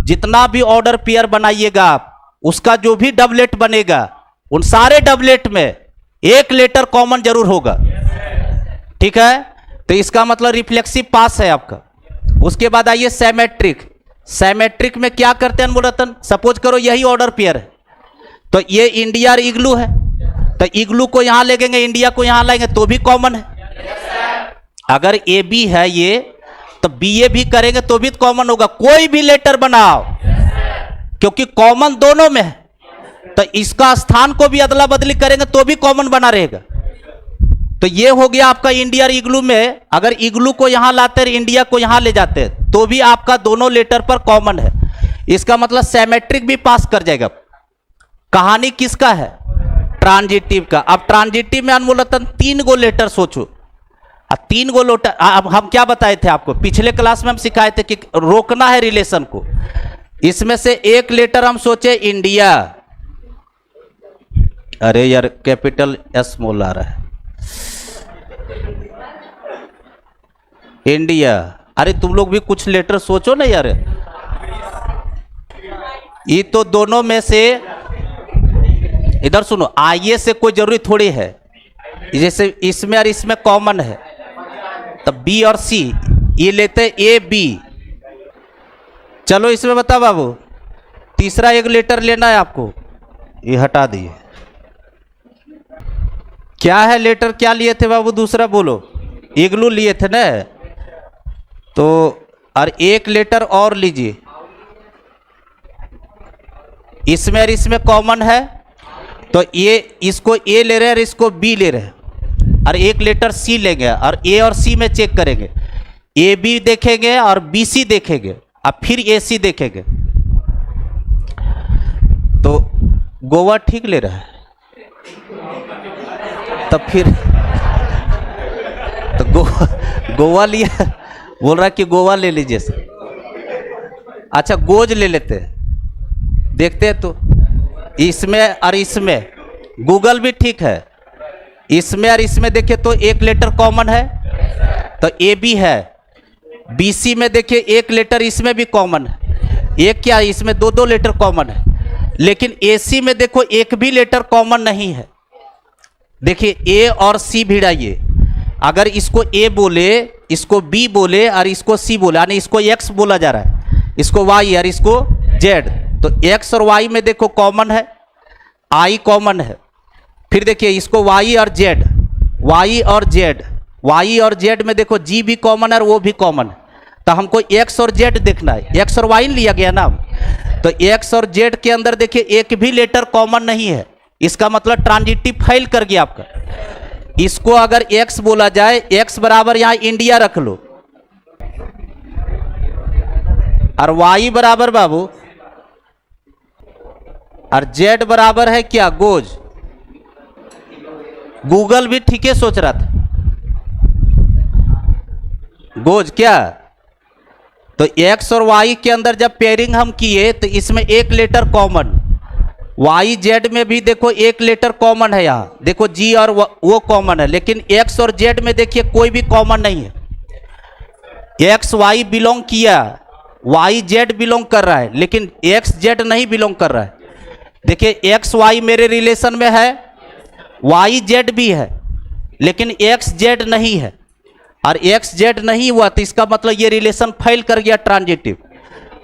जितना भी ऑर्डर पेयर बनाइएगा आप, उसका जो भी डबलेट बनेगा उन सारे डबलेट में एक लेटर कॉमन जरूर होगा। ठीक है, तो इसका मतलब रिफ्लेक्सिव पास है आपका। उसके बाद आइए सैमेट्रिक। सैमेट्रिक में क्या करते हैं अनमोल रतन? सपोज करो यही ऑर्डर पेयर है, तो ये इंडिया और इग्लू है, तो इग्लू को यहां लेंगे, इंडिया को यहां लाएंगे तो भी कॉमन है। अगर ए बी है ये, तो बी ए भी करेंगे तो भी कॉमन होगा। कोई भी लेटर बनाओ क्योंकि कॉमन दोनों में है, तो इसका स्थान को भी अदला बदली करेंगे तो भी कॉमन बना रहेगा। तो ये हो गया आपका इंडिया और इग्लू में। अगर इग्लू को यहां लाते हैं, इंडिया को यहां ले जाते हैं, तो भी आपका दोनों लेटर पर कॉमन है। इसका मतलब सैमेट्रिक भी पास कर जाएगा। कहानी किसका है? ट्रांजिटिव का। अब ट्रांजिटिव में अनमोल रतन 3 गो लेटर सोचो। अब 3 गो लेटर, अब हम क्या बताए थे आपको पिछले क्लास में? हम सिखाए थे कि रोकना है रिलेशन को। इसमें से एक लेटर हम सोचे इंडिया। अरे यार कैपिटल एस स्मॉल आ रहा है, इंडिया। अरे तुम लोग भी कुछ लेटर सोचो ना यार। ये तो दोनों में से, इधर सुनो, आइए से कोई जरूरी थोड़ी है, जैसे इसमें और इसमें कॉमन है, तो बी और सी ये लेते हैं ए बी। चलो इसमें बता बाबू, तीसरा एक लेटर लेना है आपको, ये हटा दिए। क्या है लेटर, क्या लिए थे बाबू दूसरा? बोलो। इग्लू लिए थे ना, तो और एक लेटर और लीजिए, इसमें और इसमें कॉमन है, तो ये इसको ए ले रहे हैं और इसको बी ले रहे हैं, और एक लेटर सी लेंगे और ए और सी में चेक करेंगे। ए बी देखेंगे और बी सी देखेंगे और फिर ए सी देखेंगे। तो गोवा ठीक ले रहा है, तब फिर तो गोवा लिया, बोल रहा है कि गोवा ले लीजिए सर। अच्छा गोज ले लेते हैं। देखते हैं तो इसमें और इसमें गूगल भी ठीक है, इसमें और इसमें देखिए तो एक लेटर कॉमन है, तो ए बी है। बी सी में देखिए एक लेटर इसमें भी कॉमन है, एक क्या इसमें दो दो लेटर कॉमन है। लेकिन ए सी में देखो एक भी लेटर कॉमन नहीं है। देखिए ए और सी भिड़ाइए, अगर इसको ए बोले, इसको बी बोले और इसको सी बोले, यानी इसको एक्स बोला जा रहा है, इसको वाई और इसको जेड, तो एक्स और वाई में देखो कॉमन है, आई कॉमन है। फिर देखिए इसको वाई और जेड, वाई और जेड, वाई और जेड में देखो जी भी कॉमन है और वो भी कॉमन है, तो हमको एक्स और जेड देखना है, एक्स और वाई लिया गया ना, तो एक्स और जेड के अंदर देखिए एक भी लेटर कॉमन नहीं है, इसका मतलब ट्रांजिटिव फेल कर गया आपका। इसको अगर एक्स बोला जाए, एक्स बराबर यहां इंडिया रख लो, और वाई बराबर बाबू, और जेड बराबर है क्या गोज। गूगल भी ठीक है सोच रहा था, गोज क्या, तो एक्स और वाई के अंदर जब पेयरिंग हम किए तो इसमें एक लेटर कॉमन, वाई जेड में भी देखो एक लेटर कॉमन है, यहाँ देखो जी और वो कॉमन है, लेकिन एक्स और जेड में देखिए कोई भी कॉमन नहीं है। एक्स वाई बिलोंग किया, वाई जेड बिलोंग कर रहा है, लेकिन एक्स जेड नहीं बिलोंग कर रहा है। देखिए एक्स वाई मेरे रिलेशन में है, वाई जेड भी है, लेकिन एक्स जेड नहीं है, और एक्स जेड नहीं हुआ तो इसका मतलब ये रिलेशन फेल कर गया ट्रांजिटिव,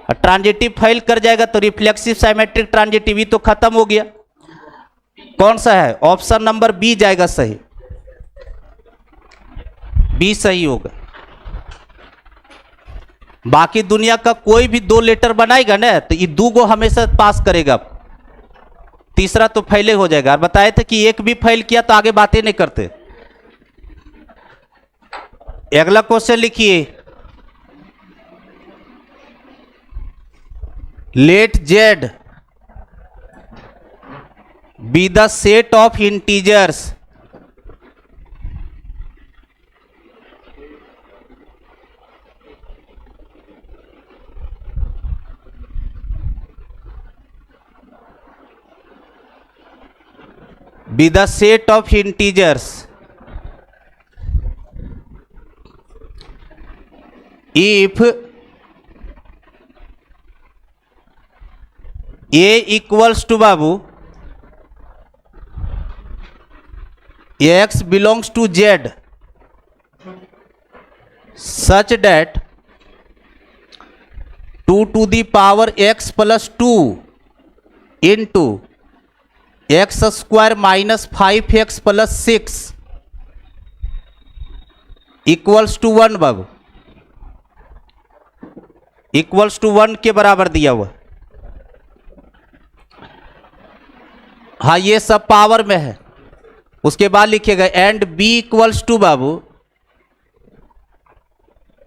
और ट्रांजिटिव फेल कर जाएगा तो रिफ्लेक्सिव साइमेट्रिक ट्रांजिटिव ही तो खत्म हो गया। कौन सा है, ऑप्शन नंबर बी जाएगा सही, बी सही होगा। बाकी दुनिया का कोई भी दो लेटर बनाएगा ना तो ये दो गो हमेशा पास करेगा, तीसरा तो फैले हो जाएगा। और बताए थे कि एक भी फेल किया तो आगे बातें नहीं करते। अगला क्वेश्चन लिखिए, let Z be the set of integers be the set of integers if a equals to बाबू x belongs to z such that 2 to the power x plus 2 into x square minus 5x plus 6 equals to 1 बाबू, equals to 1 के बराबर दिया हुआ। हाँ ये सब power में है। उसके बाद लिखिएगा एंड बी इक्वल्स टू बाबू,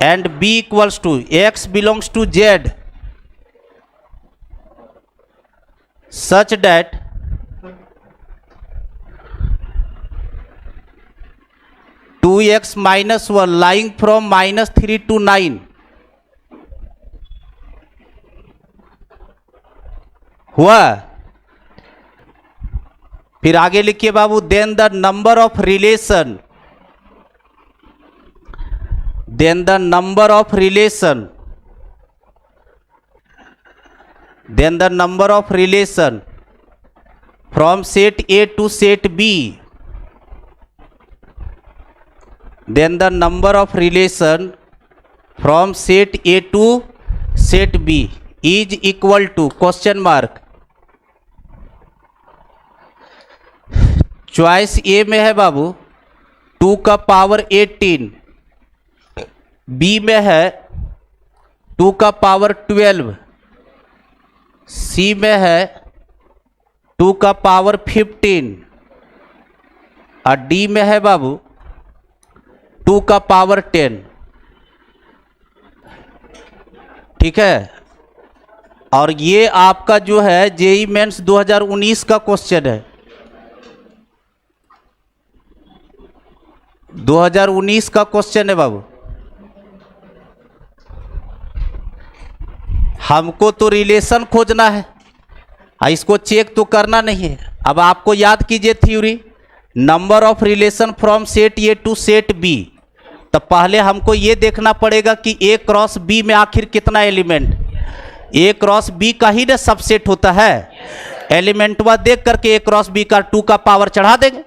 and B equals to x belongs to Z such that 2x minus 1 lying from -3 to 9 हुआ। फिर आगे लिखिए बाबू, then the number of relation, then the number of relation, then the number of relation from set A to set B, then the number of relation from set A to set B is equal to question mark। Choice A में है बाबू 2 का power 18, B में है 2 का power 12, सी में है 2 का power 15, और डी में है बाबू 2 का पावर 10। ठीक है, और ये आपका जो है जेई मेंस 2019 का क्वेश्चन है, 2019 का क्वेश्चन है बाबू। हमको तो रिलेशन खोजना है, इसको चेक तो करना नहीं है। अब आपको याद कीजिए theory, number of relation from set A to set B. तो पहले हमको ये देखना पड़ेगा कि ए क्रॉस बी में आखिर कितना एलिमेंट, ए क्रॉस बी का ही ना सबसेट होता है। एलिमेंटवा देख करके ए क्रॉस बी का 2 का पावर चढ़ा देंगे।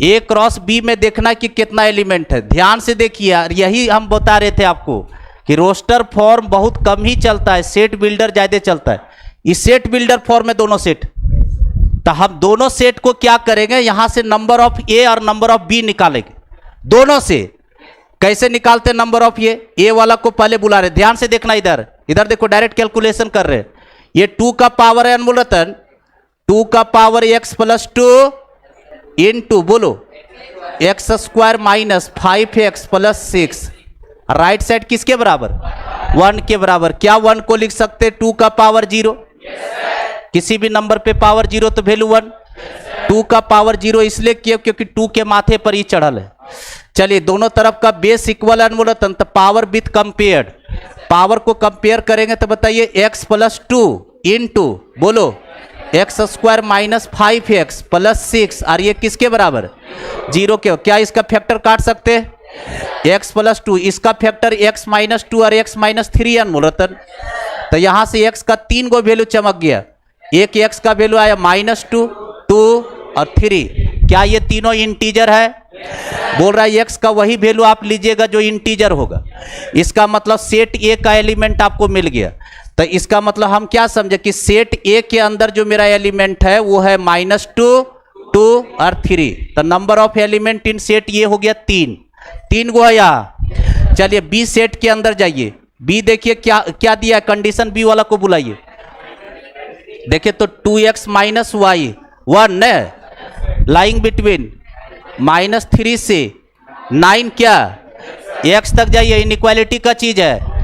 ए क्रॉस बी में देखना कि कितना एलिमेंट है। ध्यान से देखिए यार, यही हम बता रहे थे आपको कि रोस्टर फॉर्म बहुत कम ही चलता है, सेट बिल्डर ज्यादा चलता है। इस सेट बिल्डर फॉर्म में दोनों सेट, तो हम दोनों सेट को क्या करेंगे, यहां से नंबर ऑफ ए और नंबर ऑफ बी निकालेंगे। दोनों से कैसे निकालते नंबर ऑफ ए वाला को पहले बुला रहे, ध्यान से देखना, इधर इधर देखो, डायरेक्ट कैलकुलेशन कर रहे हैं। ये 2 का पावर है अनमोल रतन, 2 का पावर x प्लस 2 इंटू बोलो x square minus 5x plus 6, right side किसके बराबर, 1 के बराबर। क्या 1 को लिख सकते 2 का पावर 0, किसी भी नंबर पे पावर 0 तो वैल्यू 1। 2 का पावर 0 इसलिए किया क्योंकि 2 के माथे पर ही चढ़ल है। चलिए दोनों तरफ का बेस इक्वल अनमोलतन, तो पावर विथ कंपेयर्ड, पावर को कंपेयर करेंगे तो बताइए x प्लस 2 इंटू बोलो x square minus 5x plus 6, और ये किसके बराबर 0 के। क्या इसका फैक्टर काट सकते हैं, x प्लस 2, इसका फैक्टर x माइनस 2 और x माइनस 3 अनमोलतन। तो यहां से x का 3 गो वैल्यू चमक गया, एक x का वैल्यू आया -2, 2 और 3। क्या ये तीनों इंटीजर है, बोल रहा है x का वही वैल्यू आप लीजिएगा जो इंटीजर होगा। इसका मतलब सेट ए का एलिमेंट आपको मिल गया। तो इसका मतलब हम क्या समझे कि सेट ए के अंदर जो मेरा एलिमेंट है वो है -2, 2 और 3। तो number of element in set ये हो गया 3 गो है यहाँ। चलिए बी सेट के अंदर जाइए, बी देखिए क्या क्या दिया है, कंडीशन बी वाला को बुलाइए। देखिए तो 2x minus Y 1 lying between -3 से 9 क्या x तक जाइए, इनइक्वालिटी का चीज है।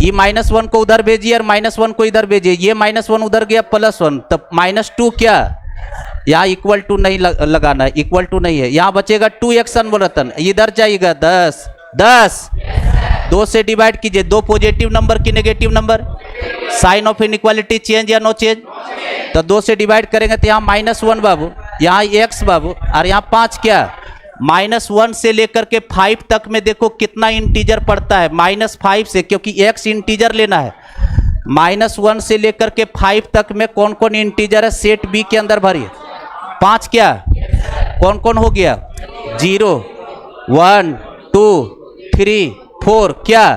ये -1 को उधर भेजिए और -1 को इधर भेजिए, ये -1 उधर गया +1, तब -2 क्या, यहाँ इक्वल टू नहीं लगाना है, इक्वल टू नहीं है, यहाँ बचेगा 2x अनमोलतन। इधर जाइएगा 10 2 से डिवाइड कीजिए, 2 पॉजिटिव नंबर की negative number, sign of inequality change या नो चेंज। तो 2 से डिवाइड करेंगे तो यहाँ -1 बाबू, यहाँ x बाबू, और यहाँ 5 क्या, -1 से लेकर के 5 तक में देखो कितना इंटीजर पड़ता है, -5 से, क्योंकि x इंटीजर लेना है। -1 से लेकर के 5 तक में कौन कौन इंटीजर है सेट बी के अंदर भरिए। 5 क्या, कौन कौन हो गया, 0 1 2 3 4 क्या।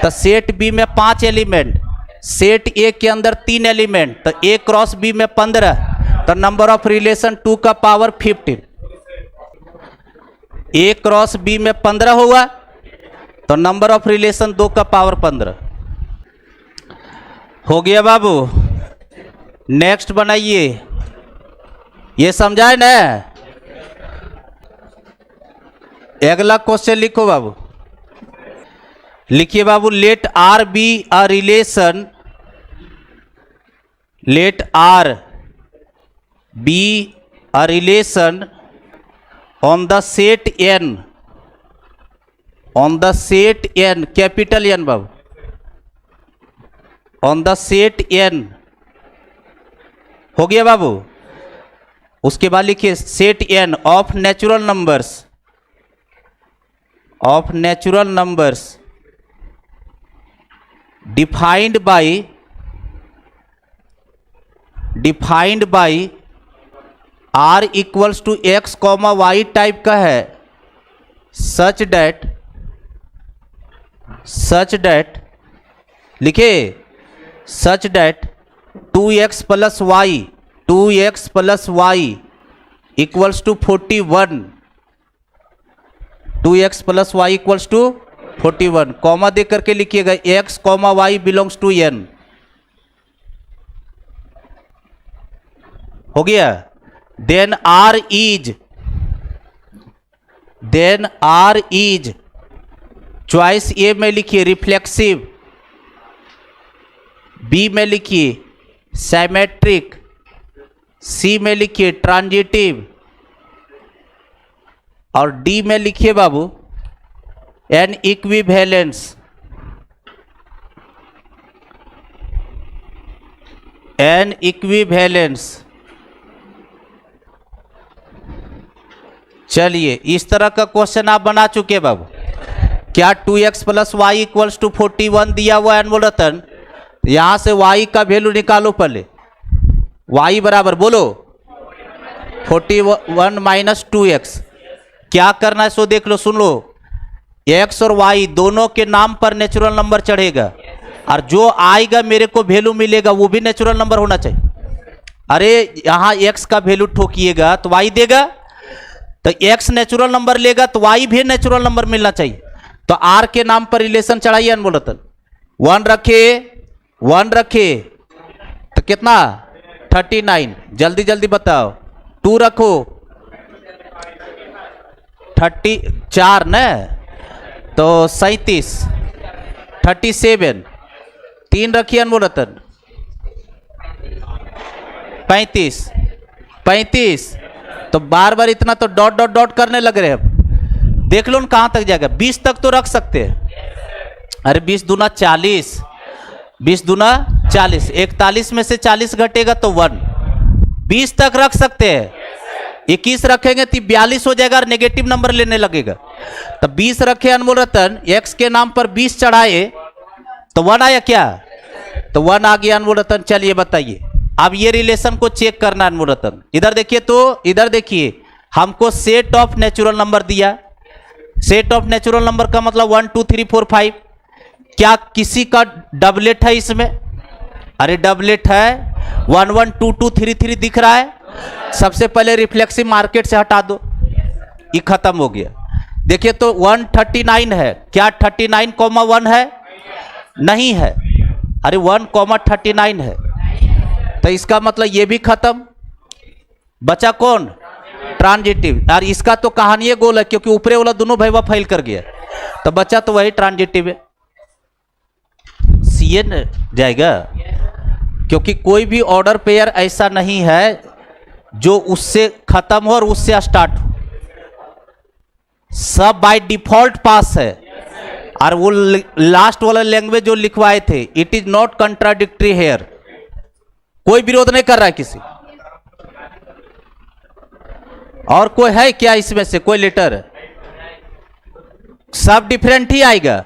तो सेट बी में 5 एलिमेंट, सेट ए के अंदर 3 एलिमेंट, तो ए क्रॉस बी में 15, तो नंबर ऑफ रिलेशन 2 का पावर 15। ए क्रॉस बी में 15 होगा तो नंबर ऑफ रिलेशन 2 का पावर 15 हो गया बाबू। नेक्स्ट बनाइए, ये समझाए ना। अगला क्वेश्चन लिखो बाबू, लिखिए बाबू, let R be a relation, let R be a relation on the set n, on the set n, capital n बाबू, on the set n हो गया बाबू। उसके बाद लिखिए set n of natural numbers, of natural numbers defined by R equals to x comma Y type का है, such that लिखे, such that 2x plus Y equals to 41, 2x plus Y equals to 41, comma दे करके लिखिएगा x comma Y belongs to n। हो गया। Then R is choice A में लिखिए रिफ्लेक्सिव, बी में लिखिए सिमेट्रिक, सी में लिखिए ट्रांजिटिव, और डी में लिखिए बाबू एन इक्विवेलेंस। N equivalence. चलिए, इस तरह का क्वेश्चन आप बना चुके बाबू। क्या 2x plus Y equals to 41 दिया हुआ है अनमोल रतन? यहां से y का वैल्यू निकालो पहले। y बराबर बोलो 41 माइनस 2x। क्या करना है सो देख लो, सुन लो। x और y दोनों के नाम पर नेचुरल नंबर चढ़ेगा, और जो आएगा मेरे को वैल्यू मिलेगा वो भी नेचुरल नंबर होना चाहिए। अरे यहां x का वैल्यू ठोकिएगा तो y देगा, तो x नेचुरल नंबर लेगा तो y भी नेचुरल नंबर मिलना चाहिए। तो r के नाम पर रिलेशन चढ़ाइए अनमोल रतन। 1 रखे तो कितना 39, जल्दी जल्दी बताओ। 2 रखो 34 न, तो 37, 37। 3 रखिए अनमोल रतन 35, तो बार बार इतना तो डॉट डॉट डॉट करने लग रहे हैं। देख लो कहां तक जाएगा। 20 तक तो रख सकते हैं। अरे 20 दूना 40, 20 दूना 40, 41 में से 40 घटेगा तो 1। 20 तक रख सकते हैं। 21 रखेंगे तो 42 हो जाएगा और नेगेटिव नंबर लेने लगेगा। तो 20 रखे अनमोल रतन, x के नाम पर 20 चढ़ाए तो 1 आया क्या? तो 1 आ गया अनमोल रतन। चलिए बताइए, अब ये रिलेशन को चेक करना अनमोल रतन। इधर देखिए, तो इधर देखिए, हमको सेट ऑफ नेचुरल नंबर दिया। सेट ऑफ नेचुरल नंबर का मतलब 1 2 3 4 5। क्या किसी का डबलेट है इसमें? अरे डबलेट है, 1 1 2 2 3 3 दिख रहा है। सबसे पहले रिफ्लेक्सिव मार्केट से हटा दो, ये खत्म हो गया। देखिए तो 139 है। क्या 39,1 है? नहीं है। अरे 1,39 है, तो इसका मतलब ये भी खत्म। बचा कौन? ट्रांजिटिव। और इसका तो कहानी गोल है, क्योंकि ऊपरे वाला दोनों भैया फेल कर गया, तो बचा तो वही ट्रांजिटिव है। सीएन जाएगा, क्योंकि कोई भी ऑर्डर पेयर ऐसा नहीं है जो उससे खत्म हो और उससे स्टार्ट हो। सब बाय डिफॉल्ट पास है। और वो लास्ट वाला लैंग्वेज जो लिखवाए थे, it is not contradictory here. कोई विरोध नहीं कर रहा है किसी। और कोई है क्या इसमें से कोई लेटर? सब डिफरेंट ही आएगा।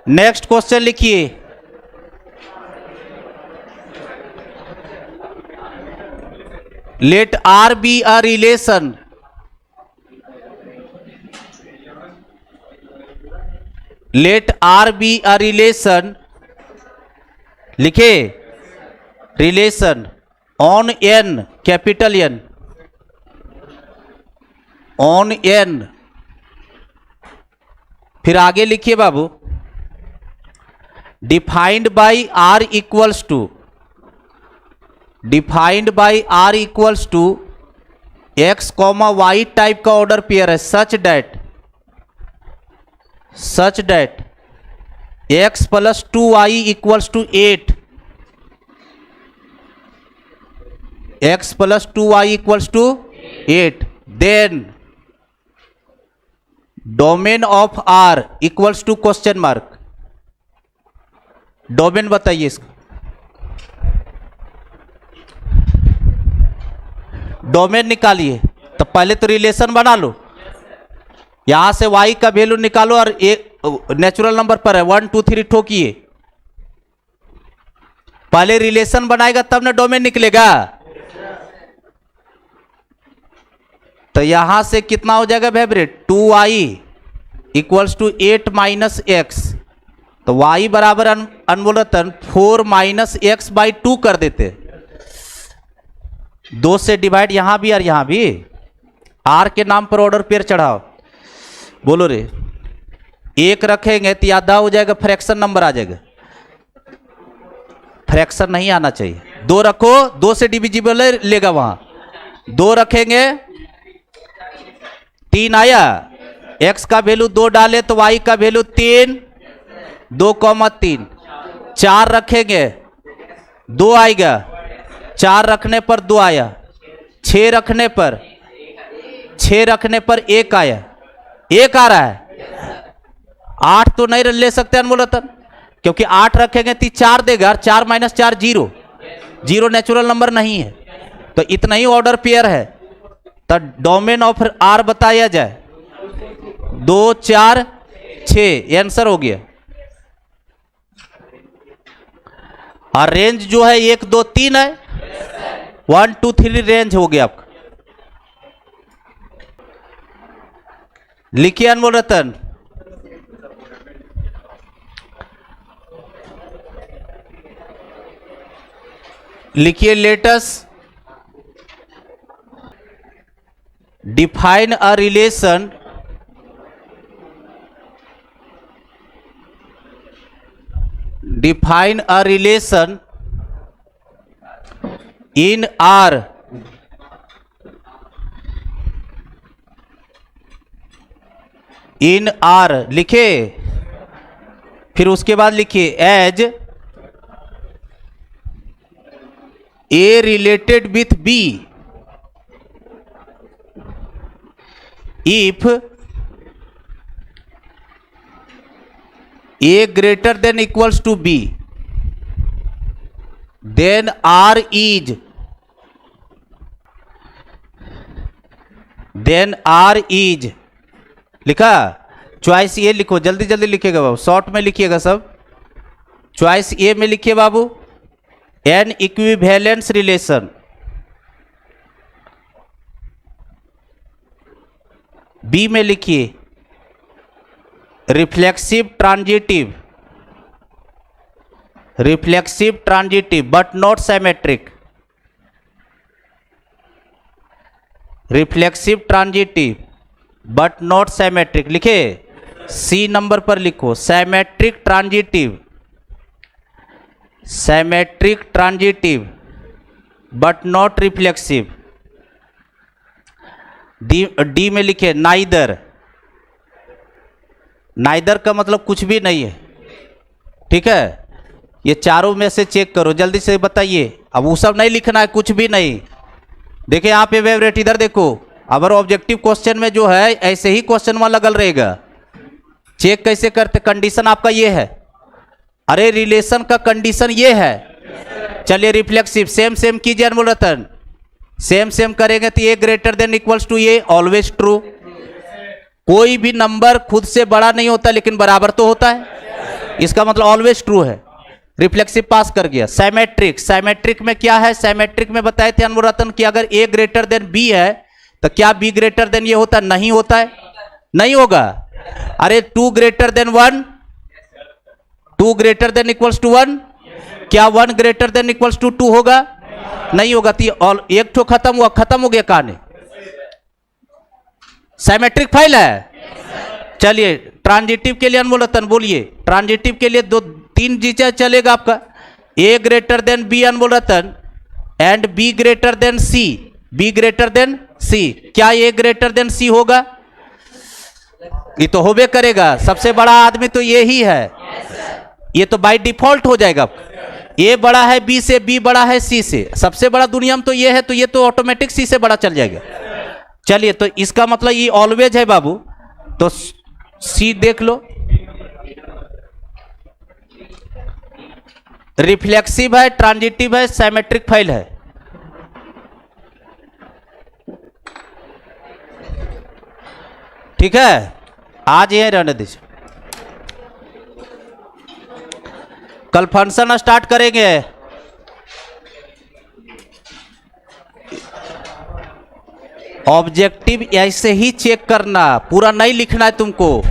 नेक्स्ट क्वेश्चन लिखिए। Let R be a relation लिखे relation on N, capital N, on N. फिर आगे लिखिए बाबू, defined by R equals to X comma Y type का ऑर्डर पेयर है, such that X plus 2y equals to 8, x plus 2y equals to 8। Then domain of R equals to question mark. Domain बताइए इसका। Domain निकालिए, तो पहले तो relation बना लो। यहां से y का वैल्यू निकालो और एक नेचुरल नंबर पर है 1 2 3 ठोकिए। पहले रिलेशन बनाएगा तब ना डोमेन निकलेगा। तो यहां से कितना हो जाएगा favourite? 2y equals to 8 minus x. तो y बराबर Anmol Ratan 4 minus x by 2 कर देते। 2 से डिवाइड यहां भी और यहां भी। r के नाम पर ऑर्डर पेयर चढ़ाओ। बोलो रे, 1 रखेंगे तो याद हो जाएगा, फ्रैक्शन नंबर आ जाएगा। फ्रैक्शन नहीं आना चाहिए। 2 रखो, 2 से डिविजिबल लेगा वहां। 2 रखेंगे, 3 आया। x का वैल्यू 2 डाले तो y का वैल्यू 3, 2,3। 4 रखेंगे, 2 आएगा। 4 रखने पर 2 आया। 6 रखने पर 1 आया। 1 आ रहा है। 8 तो नहीं ले सकते अनमोल रतन, क्योंकि 8 रखेंगे तो 4 देगा, और 4 - 4 0, 0 नेचुरल नंबर नहीं है, तो इतना ही ऑर्डर पेयर है। तो डोमेन ऑफ आर बताया जाए 2 4 6, आंसर हो गया। और रेंज जो है 1 2 3 है, 1 2 3 रेंज हो गया आपका। लिखिए अनमोल रतन। लिखिए let's define a relation in R लिखे, फिर उसके बाद लिखिए as A related with B if A greater than equals to B, then R is लिखा। चॉइस ए लिखो, जल्दी जल्दी लिखिएगा बाबू, शॉर्ट में लिखिएगा सब। चॉइस ए में लिखिए बाबू एन इक्विवेलेंस रिलेशन, बी में लिखिए reflexive transitive but not symmetric, reflexive transitive but not symmetric लिखे। सी नंबर पर लिखो symmetric transitive but not reflexive. D में लिखे नाइदर का मतलब कुछ भी नहीं है, ठीक है। ये चारों में से चेक करो, जल्दी से बताइए। अब वो सब नहीं लिखना है, कुछ भी नहीं। देखिए यहाँ पे वेव रेट इधर देखो, अगर ऑब्जेक्टिव क्वेश्चन में जो है ऐसे ही क्वेश्चन वहां लगल रहेगा। चेक कैसे करते, कंडीशन आपका ये है, अरे रिलेशन का कंडीशन ये है। चलिए रिफ्लेक्सिव सेम कीजिए अनमोल रतन, सेम करेंगे तो A greater than equals to A, always true. कोई भी नंबर खुद से बड़ा नहीं होता लेकिन बराबर तो होता है, इसका मतलब ऑलवेज ट्रू है। रिफ्लेक्सिव पास कर गया। साइमेट्रिक में क्या है, साइमेट्रिक में बताए थे अनमोल रतन कि अगर ए ग्रेटर देन बी है तो क्या बी ग्रेटर देन ये होता है, नहीं होता है, नहीं होगा। अरे 2 greater than 1, 2 greater than equals to 1, क्या 1 ग्रेटर देन इक्वल्स टू 2 होगा, नहीं होगा। तो एक ठो खत्म हो गया कहानी। साइमेट्रिक फाइल है। चलिए ट्रांजिटिव के लिए अनमोल रतन बोलिए, ट्रांजिटिव के लिए 2-3 चीजें चलेगा आपका। ए ग्रेटर देन बी अनमोल रतन and B greater than C, क्या ए ग्रेटर देन सी होगा, ये तो होबे करेगा। सबसे बड़ा आदमी तो ये ही है, ये तो बाय डिफॉल्ट हो जाएगा। ए बड़ा है बी से, बी बड़ा है सी से, सबसे बड़ा दुनिया में तो ये है, तो ये तो ऑटोमेटिक सी से बड़ा चल जाएगा। चलिए तो इसका मतलब ये ऑलवेज है बाबू, तो सी देख लो। रिफ्लेक्सिव है, ट्रांजिटिव है, साइमेट्रिक फाइल है। ठीक है, आज ये रहने दीजिए, कल फंक्शन स्टार्ट करेंगे। ऑब्जेक्टिव ऐसे ही चेक करना, पूरा नहीं लिखना है तुमको,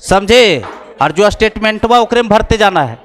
समझे। और जो स्टेटमेंट हुआ ओकरे में भरते जाना है।